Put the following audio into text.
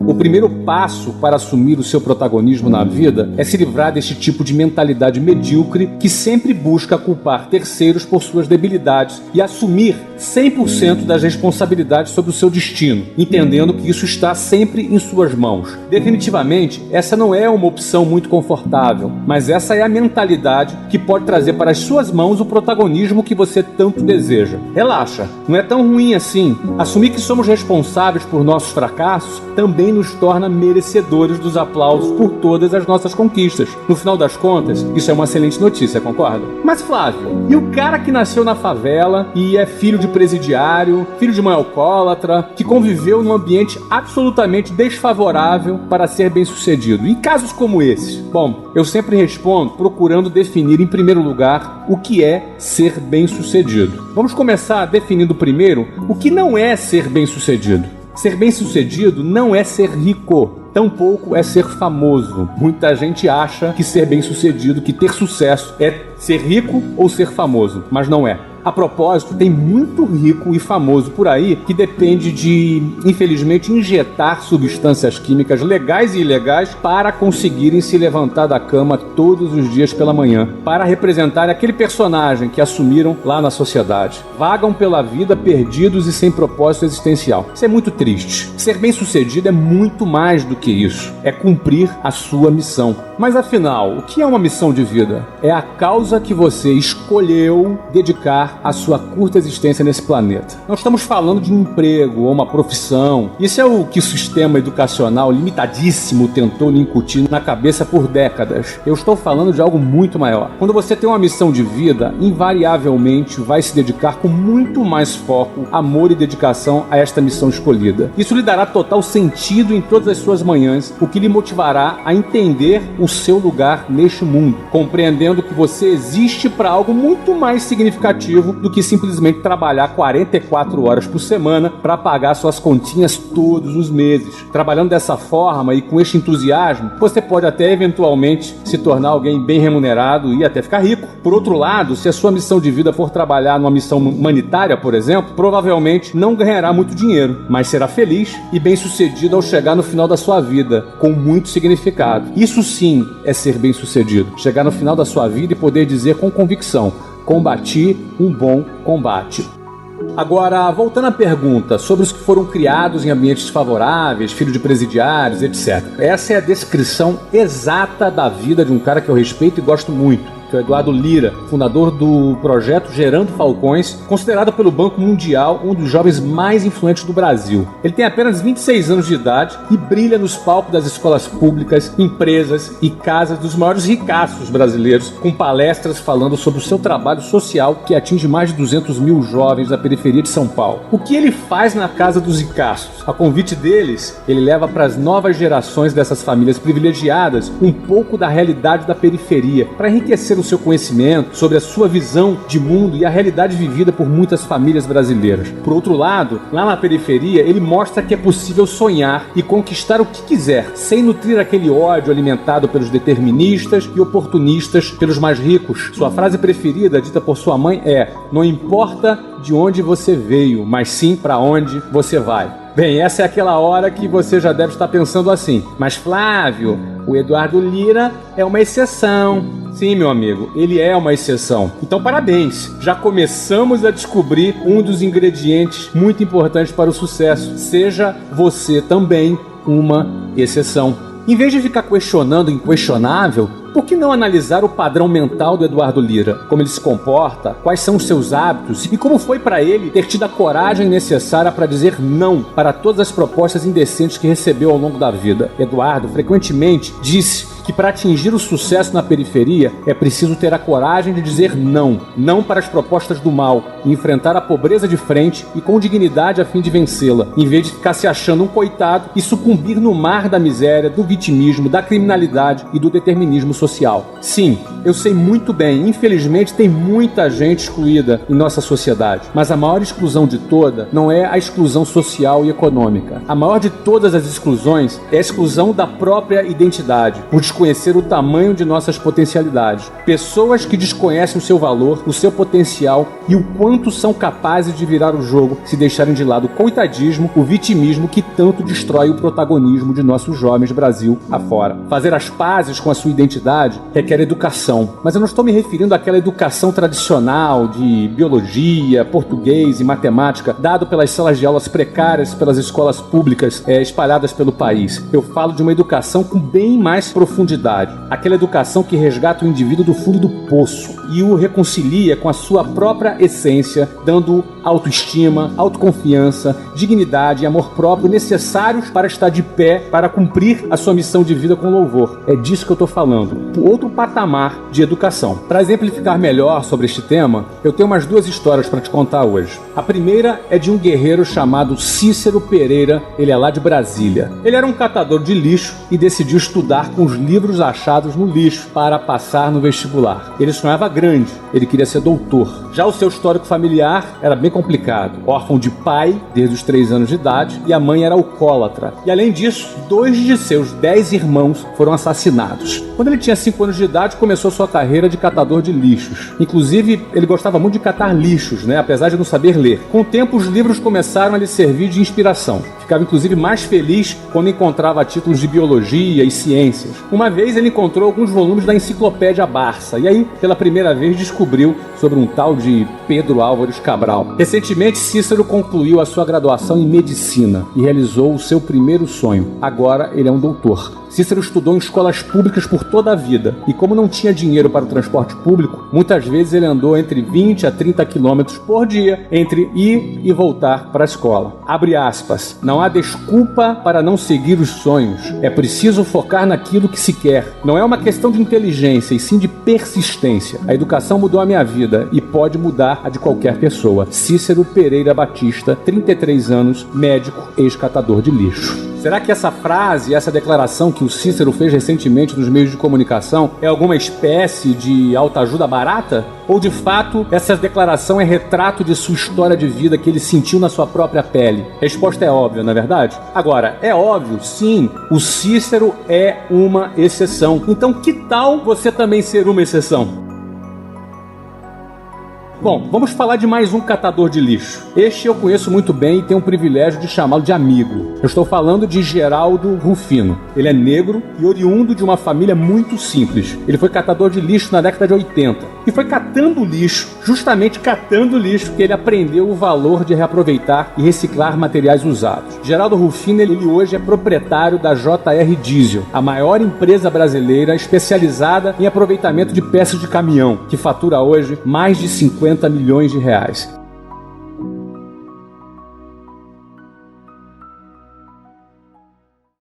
O primeiro passo para assumir o seu protagonismo na vida é se livrar deste tipo de mentalidade medíocre que sempre busca culpar terceiros por suas debilidades e assumir 100% das responsabilidades sobre o seu destino, entendendo que isso está sempre em suas mãos. Definitivamente, essa não é uma opção muito confortável, mas essa é a mentalidade que pode trazer para as suas mãos o protagonismo que você tanto deseja. Relaxa, não é tão ruim assim. Assumir que somos responsáveis por nossos fracassos também nos torna merecedores dos aplausos por todas as nossas conquistas. No final das contas, isso é uma excelente notícia, concorda? Mas Flávio, e o cara que nasceu na favela e é filho de presidiário, filho de mãe alcoólatra, que conviveu num ambiente absolutamente desfavorável para ser bem-sucedido? Em casos como esses? Bom, eu sempre respondo procurando definir em primeiro lugar o que é ser bem-sucedido. Vamos começar definindo primeiro o que não é ser bem-sucedido. Ser bem-sucedido não é ser rico, tampouco é ser famoso. Muita gente acha que ser bem-sucedido, que ter sucesso é ser rico ou ser famoso, mas não é. A propósito, tem muito rico e famoso por aí que depende de, infelizmente, injetar substâncias químicas legais e ilegais para conseguirem se levantar da cama todos os dias pela manhã, para representar aquele personagem que assumiram lá na sociedade. Vagam pela vida perdidos e sem propósito existencial. Isso é muito triste. Ser bem-sucedido é muito mais do que isso. É cumprir a sua missão. Mas afinal, o que é uma missão de vida? É a causa que você escolheu dedicar a sua curta existência nesse planeta. Não estamos falando de um emprego ou uma profissão. Isso é o que o sistema educacional limitadíssimo tentou lhe incutir na cabeça por décadas. Eu estou falando de algo muito maior. Quando você tem uma missão de vida, invariavelmente vai se dedicar com muito mais foco, amor e dedicação a esta missão escolhida. Isso lhe dará total sentido em todas as suas manhãs, o que lhe motivará a entender o seu lugar neste mundo, compreendendo que você existe para algo muito mais significativo do que simplesmente trabalhar 44 horas por semana para pagar suas continhas todos os meses. Trabalhando dessa forma e com este entusiasmo, você pode até eventualmente se tornar alguém bem remunerado e até ficar rico. Por outro lado, se a sua missão de vida for trabalhar numa missão humanitária, por exemplo, provavelmente não ganhará muito dinheiro, mas será feliz e bem-sucedido ao chegar no final da sua vida, com muito significado. Isso sim é ser bem-sucedido. Chegar no final da sua vida e poder dizer com convicção: combati um bom combate. Agora, voltando à pergunta sobre os que foram criados em ambientes favoráveis, filho de presidiários, etc. Essa é a descrição exata da vida de um cara que eu respeito e gosto muito, que é o Eduardo Lira, fundador do projeto Gerando Falcões, considerado pelo Banco Mundial um dos jovens mais influentes do Brasil. Ele tem apenas 26 anos de idade e brilha nos palcos das escolas públicas, empresas e casas dos maiores ricaços brasileiros, com palestras falando sobre o seu trabalho social que atinge mais de 200 mil jovens da periferia de São Paulo. O que ele faz na casa dos ricaços? A convite deles, ele leva para as novas gerações dessas famílias privilegiadas um pouco da realidade da periferia, para enriquecer o seu conhecimento sobre a sua visão de mundo e a realidade vivida por muitas famílias brasileiras. Por outro lado, lá na periferia, ele mostra que é possível sonhar e conquistar o que quiser, sem nutrir aquele ódio alimentado pelos deterministas e oportunistas pelos mais ricos. Sua frase preferida, dita por sua mãe, é: não importa de onde você veio, mas sim para onde você vai. Bem, essa é aquela hora que você já deve estar pensando assim: mas Flávio, o Eduardo Lira é uma exceção. Sim, meu amigo, ele é uma exceção. Então, parabéns! Já começamos a descobrir um dos ingredientes muito importantes para o sucesso. Seja você também uma exceção. Em vez de ficar questionando o inquestionável, por que não analisar o padrão mental do Eduardo Lira? Como ele se comporta, quais são os seus hábitos e como foi para ele ter tido a coragem necessária para dizer não para todas as propostas indecentes que recebeu ao longo da vida. Eduardo frequentemente disse que para atingir o sucesso na periferia é preciso ter a coragem de dizer não. Não para as propostas do mal e enfrentar a pobreza de frente e com dignidade a fim de vencê-la, em vez de ficar se achando um coitado e sucumbir no mar da miséria, do vitimismo, da criminalidade e do determinismo social. Sim, eu sei muito bem, infelizmente tem muita gente excluída em nossa sociedade, mas a maior exclusão de toda não é a exclusão social e econômica. A maior de todas as exclusões é a exclusão da própria identidade, por desconhecer o tamanho de nossas potencialidades. Pessoas que desconhecem o seu valor, o seu potencial e o quanto são capazes de virar o jogo se deixarem de lado o coitadismo, o vitimismo que tanto destrói o protagonismo de nossos jovens Brasil afora. Fazer as pazes com a sua identidade requer educação, mas eu não estou me referindo àquela educação tradicional de biologia, português e matemática dado pelas salas de aulas precárias pelas escolas públicas espalhadas pelo país. Eu falo de uma educação com bem mais profundidade, aquela educação que resgata o indivíduo do fundo do poço e o reconcilia com a sua própria essência, dando autoestima, autoconfiança, dignidade e amor próprio necessários para estar de pé, para cumprir a sua missão de vida com louvor. É disso que eu estou falando. Outro patamar de educação. Para exemplificar melhor sobre este tema, eu tenho umas duas histórias para te contar hoje. A primeira é de um guerreiro chamado Cícero Pereira, ele é lá de Brasília. Ele era um catador de lixo e decidiu estudar com os livros achados no lixo para passar no vestibular. Ele sonhava grande, ele queria ser doutor. Já o seu histórico familiar era bem complicado. Órfão de pai desde os 3 anos de idade e a mãe era alcoólatra. E além disso, 2 de seus 10 irmãos foram assassinados. Quando ele tinha 5 anos de idade, começou sua carreira de catador de lixos. Inclusive, ele gostava muito de catar lixos, apesar de não saber ler. Com o tempo, os livros começaram a lhe servir de inspiração. Ficava inclusive mais feliz quando encontrava títulos de biologia e ciências. Uma vez ele encontrou alguns volumes da Enciclopédia Barça e aí, pela primeira vez, descobriu sobre um tal de Pedro Álvares Cabral. Recentemente, Cícero concluiu a sua graduação em medicina e realizou o seu primeiro sonho. Agora ele é um doutor. Cícero estudou em escolas públicas por toda a vida e como não tinha dinheiro para o transporte público, muitas vezes ele andou entre 20 a 30 quilômetros por dia entre ir e voltar para a escola. Abre aspas, não há desculpa para não seguir os sonhos. É preciso focar naquilo que se quer. Não é uma questão de inteligência e sim de persistência. A educação mudou a minha vida e pode mudar a de qualquer pessoa. Cícero Pereira Batista, 33 anos, médico, ex-catador de lixo. Será que essa frase, essa declaração que o Cícero fez recentemente nos meios de comunicação é alguma espécie de autoajuda barata? Ou de fato essa declaração é retrato de sua história de vida que ele sentiu na sua própria pele? A resposta é óbvia, não é verdade? Agora, é óbvio, sim, o Cícero é uma exceção. Então que tal você também ser uma exceção? Bom, vamos falar de mais um catador de lixo. Este eu conheço muito bem e tenho o privilégio de chamá-lo de amigo. Eu estou falando de Geraldo Rufino. Ele é negro e oriundo de uma família muito simples. Ele foi catador de lixo na década de 80. E foi catando lixo, justamente catando lixo, que ele aprendeu o valor de reaproveitar e reciclar materiais usados. Geraldo Rufino, ele hoje é proprietário da JR Diesel, a maior empresa brasileira especializada em aproveitamento de peças de caminhão, que fatura hoje mais de 50 milhões de reais.